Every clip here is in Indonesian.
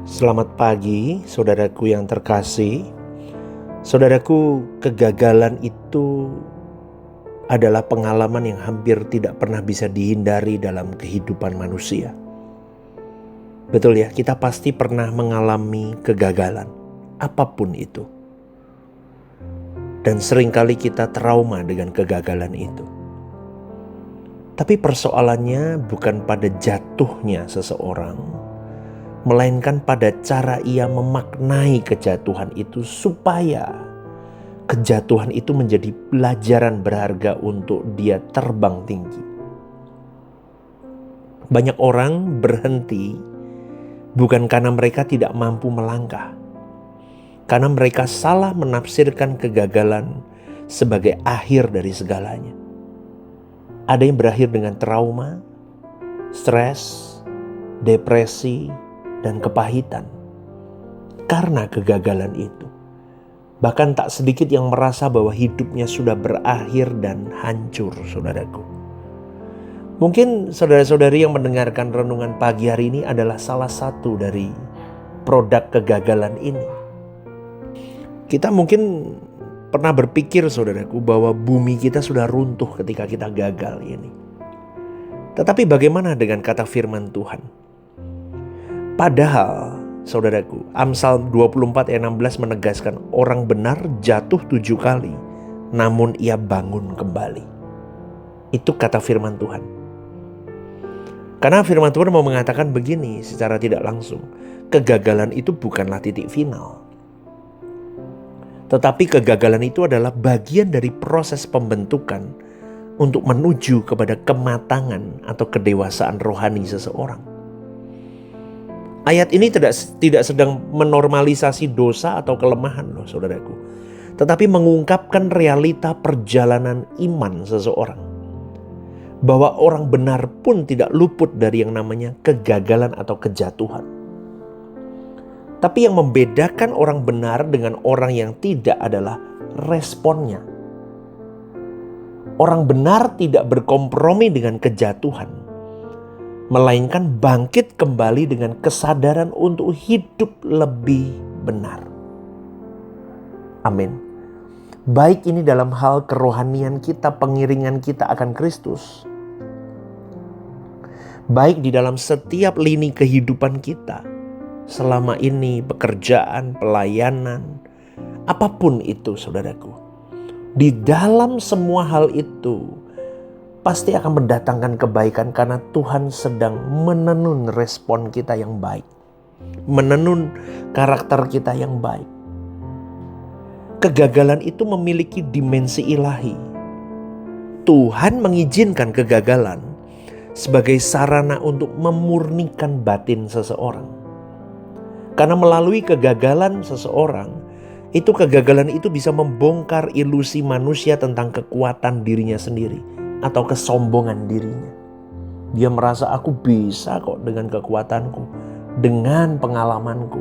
Selamat pagi, saudaraku yang terkasih. Saudaraku, kegagalan itu adalah pengalaman yang hampir tidak pernah bisa dihindari dalam kehidupan manusia. Betul ya, kita pasti pernah mengalami kegagalan, apapun itu. Dan seringkali kita trauma dengan kegagalan itu. Tapi persoalannya bukan pada jatuhnya seseorang, melainkan pada cara ia memaknai kejatuhan itu supaya kejatuhan itu menjadi pelajaran berharga untuk dia terbang tinggi. Banyak orang berhenti bukan karena mereka tidak mampu melangkah, karena mereka salah menafsirkan kegagalan sebagai akhir dari segalanya. Ada yang berakhir dengan trauma, stres, depresi, dan kepahitan karena kegagalan itu. Bahkan tak sedikit yang merasa bahwa hidupnya sudah berakhir dan hancur, saudaraku. Mungkin saudara-saudari yang mendengarkan renungan pagi hari ini adalah salah satu dari produk kegagalan ini. Kita mungkin pernah berpikir, saudaraku, bahwa bumi kita sudah runtuh ketika kita gagal ini. Tetapi bagaimana dengan kata firman Tuhan? Padahal, saudaraku, Amsal 24 ayat 16 menegaskan orang benar jatuh 7 kali, namun ia bangun kembali. Itu kata firman Tuhan. Karena firman Tuhan mau mengatakan begini secara tidak langsung, kegagalan itu bukanlah titik final. Tetapi kegagalan itu adalah bagian dari proses pembentukan untuk menuju kepada kematangan atau kedewasaan rohani seseorang. Ayat ini tidak sedang menormalisasi dosa atau kelemahan loh, saudaraku. Tetapi mengungkapkan realita perjalanan iman seseorang. Bahwa orang benar pun tidak luput dari yang namanya kegagalan atau kejatuhan. Tapi yang membedakan orang benar dengan orang yang tidak adalah responnya. Orang benar tidak berkompromi dengan kejatuhan, melainkan bangkit kembali dengan kesadaran untuk hidup lebih benar. Amin. Baik ini dalam hal kerohanian kita, pengiringan kita akan Kristus. Baik di dalam setiap lini kehidupan kita. Selama ini pekerjaan, pelayanan, apapun itu, saudaraku. Di dalam semua hal itu pasti akan mendatangkan kebaikan karena Tuhan sedang menenun respon kita yang baik. Menenun karakter kita yang baik. Kegagalan itu memiliki dimensi ilahi. Tuhan mengizinkan kegagalan sebagai sarana untuk memurnikan batin seseorang. Karena melalui kegagalan seseorang, kegagalan itu bisa membongkar ilusi manusia tentang kekuatan dirinya sendiri atau kesombongan dirinya. Dia merasa aku bisa kok dengan kekuatanku, dengan pengalamanku,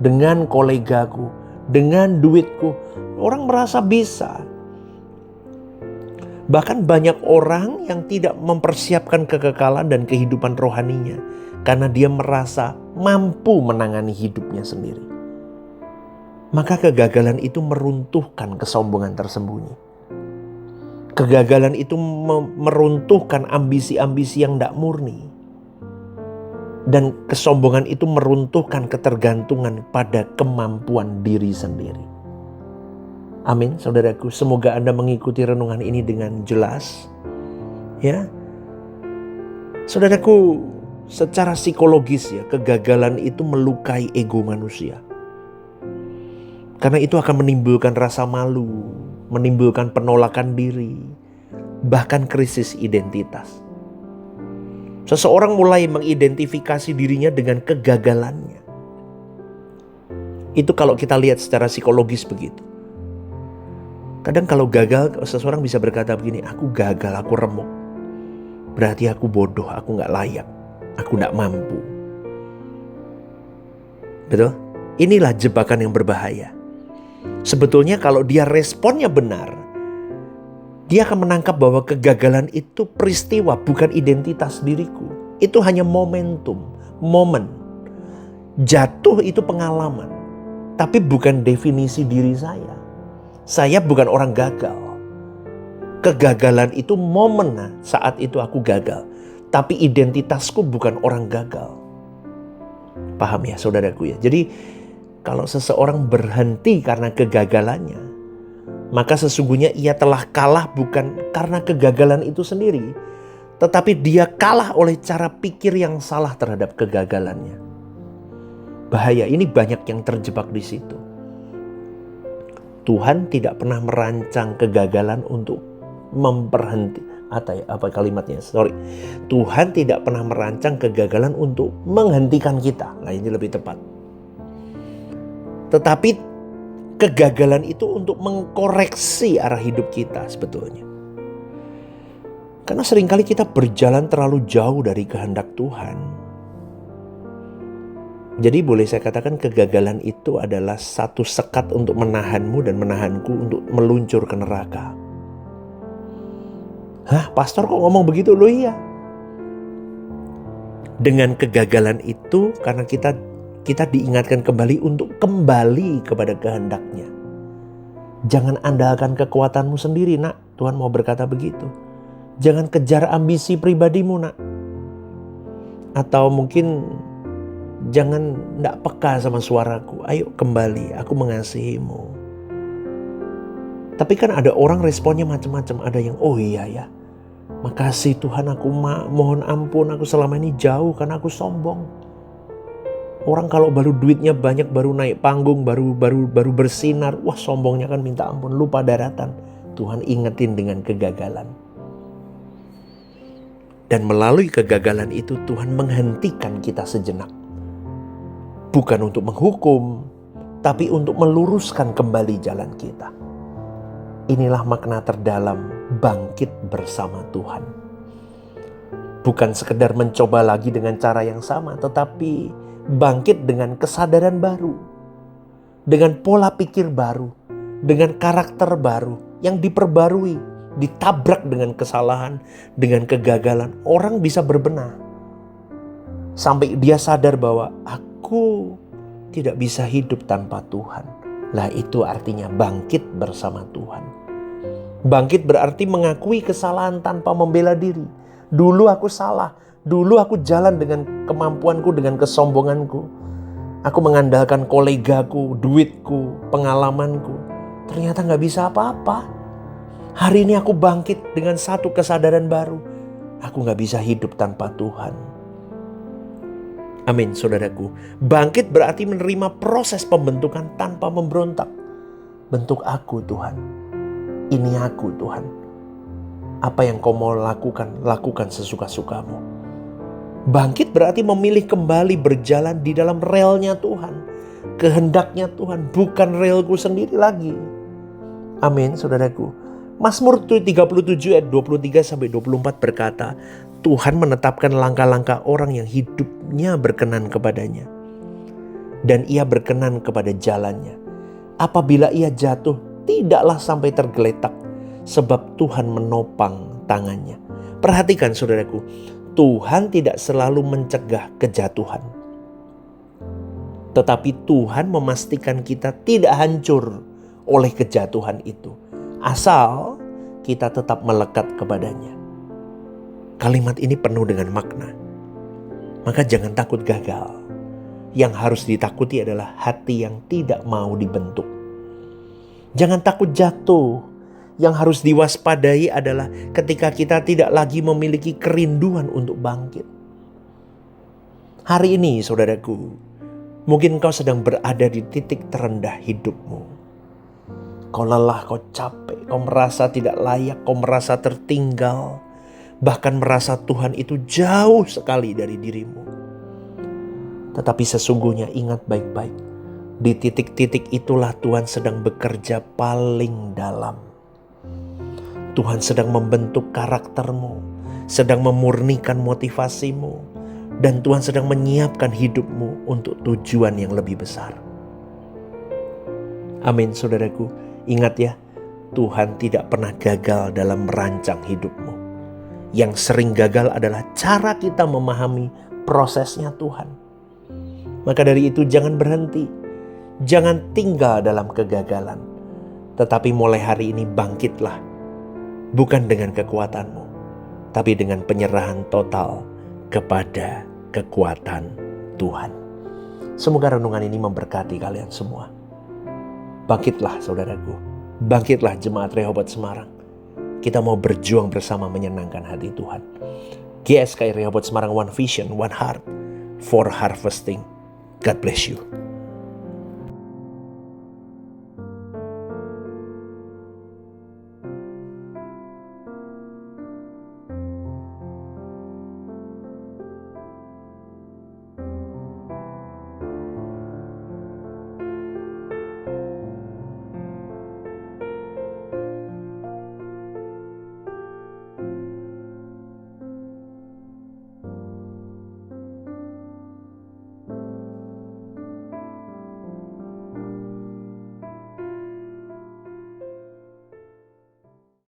dengan kolegaku, dengan duitku. Orang merasa bisa. Bahkan banyak orang yang tidak mempersiapkan kekekalan dan kehidupan rohaninya karena dia merasa mampu menangani hidupnya sendiri. Maka kegagalan itu meruntuhkan kesombongan tersembunyi. Kegagalan itu meruntuhkan ambisi-ambisi yang tidak murni. Dan kesombongan itu meruntuhkan ketergantungan pada kemampuan diri sendiri. Amin, saudaraku. Semoga Anda mengikuti renungan ini dengan jelas. Ya, saudaraku, secara psikologis ya, kegagalan itu melukai ego manusia. Karena itu akan menimbulkan rasa malu, menimbulkan penolakan diri, bahkan krisis identitas. Seseorang mulai mengidentifikasi dirinya dengan kegagalannya. Itu kalau kita lihat secara psikologis begitu. Kadang kalau gagal, seseorang bisa berkata begini, aku gagal, aku remuk. Berarti aku bodoh, aku gak layak, aku gak mampu. Betul? Inilah jebakan yang berbahaya. Sebetulnya kalau dia responnya benar, dia akan menangkap bahwa kegagalan itu peristiwa, bukan identitas diriku. Itu hanya momentum, momen Jatuh itu pengalaman, tapi bukan definisi diri saya. Saya bukan orang gagal. Kegagalan itu momen saat itu aku gagal, tapi identitasku bukan orang gagal. Paham ya saudaraku ya? Jadi kalau seseorang berhenti karena kegagalannya, maka sesungguhnya ia telah kalah bukan karena kegagalan itu sendiri, tetapi dia kalah oleh cara pikir yang salah terhadap kegagalannya. Bahaya, ini banyak yang terjebak di situ. Tuhan tidak pernah merancang kegagalan untuk Tuhan tidak pernah merancang kegagalan untuk menghentikan kita. Nah, ini lebih tepat. Tetapi kegagalan itu untuk mengkoreksi arah hidup kita sebetulnya. Karena seringkali kita berjalan terlalu jauh dari kehendak Tuhan. Jadi boleh saya katakan kegagalan itu adalah satu sekat untuk menahanmu dan menahanku untuk meluncur ke neraka. Hah, pastor kok ngomong begitu? Loh iya. Dengan kegagalan itu karena kita diingatkan kembali untuk kembali kepada kehendaknya. Jangan andalkan kekuatanmu sendiri, nak. Tuhan mau berkata begitu. Jangan kejar ambisi pribadimu, nak. Atau mungkin jangan tidak peka sama suaraku. Ayo kembali, aku mengasihimu. Tapi kan ada orang responnya macam-macam. Ada yang, oh iya ya, makasih Tuhan, aku mohon ampun, aku selama ini jauh karena aku sombong. Orang kalau baru duitnya banyak, baru naik panggung, baru bersinar, wah sombongnya kan minta ampun, lupa daratan. Tuhan ingetin dengan kegagalan. Dan melalui kegagalan itu Tuhan menghentikan kita sejenak. Bukan untuk menghukum, tapi untuk meluruskan kembali jalan kita. Inilah makna terdalam bangkit bersama Tuhan. Bukan sekedar mencoba lagi dengan cara yang sama, tetapi bangkit dengan kesadaran baru, dengan pola pikir baru, dengan karakter baru yang diperbarui, ditabrak dengan kesalahan, dengan kegagalan. Orang bisa berbenah sampai dia sadar bahwa aku tidak bisa hidup tanpa Tuhan. Lah itu artinya bangkit bersama Tuhan. Bangkit berarti mengakui kesalahan tanpa membela diri. Dulu aku salah. Dulu aku jalan dengan kemampuanku, dengan kesombonganku. Aku mengandalkan kolegaku, duitku, pengalamanku. Ternyata gak bisa apa-apa. Hari ini aku bangkit dengan satu kesadaran baru. Aku gak bisa hidup tanpa Tuhan. Amin, saudaraku. Bangkit berarti menerima proses pembentukan tanpa memberontak. Bentuk aku, Tuhan. Ini aku, Tuhan. Apa yang kau mau lakukan, lakukan sesuka-sukamu. Bangkit berarti memilih kembali berjalan di dalam relnya Tuhan. Kehendaknya Tuhan, bukan relku sendiri lagi. Amin, saudaraku. Mazmur 37 ayat 23-24 berkata, Tuhan menetapkan langkah-langkah orang yang hidupnya berkenan kepadanya. Dan ia berkenan kepada jalannya. Apabila ia jatuh, tidaklah sampai tergeletak, sebab Tuhan menopang tangannya. Perhatikan saudaraku, Tuhan tidak selalu mencegah kejatuhan. Tetapi Tuhan memastikan kita tidak hancur oleh kejatuhan itu. Asal kita tetap melekat kepadanya. Kalimat ini penuh dengan makna. Maka jangan takut gagal. Yang harus ditakuti adalah hati yang tidak mau dibentuk. Jangan takut jatuh. Yang harus diwaspadai adalah ketika kita tidak lagi memiliki kerinduan untuk bangkit. Hari ini saudaraku, mungkin kau sedang berada di titik terendah hidupmu. Kau lelah, kau capek, kau merasa tidak layak, kau merasa tertinggal. Bahkan merasa Tuhan itu jauh sekali dari dirimu. Tetapi sesungguhnya ingat baik-baik. Di titik-titik itulah Tuhan sedang bekerja paling dalam. Tuhan sedang membentuk karaktermu, sedang memurnikan motivasimu, dan Tuhan sedang menyiapkan hidupmu untuk tujuan yang lebih besar. Amin, saudaraku. Ingat ya, Tuhan tidak pernah gagal dalam merancang hidupmu. Yang sering gagal adalah cara kita memahami prosesnya Tuhan. Maka dari itu jangan berhenti, jangan tinggal dalam kegagalan. Tetapi mulai hari ini bangkitlah, bukan dengan kekuatanmu, tapi dengan penyerahan total kepada kekuatan Tuhan. Semoga renungan ini memberkati kalian semua. Bangkitlah saudaraku, bangkitlah jemaat Rehoboth Semarang. Kita mau berjuang bersama menyenangkan hati Tuhan. GSKI Rehoboth Semarang, one vision, one heart for harvesting. God bless you.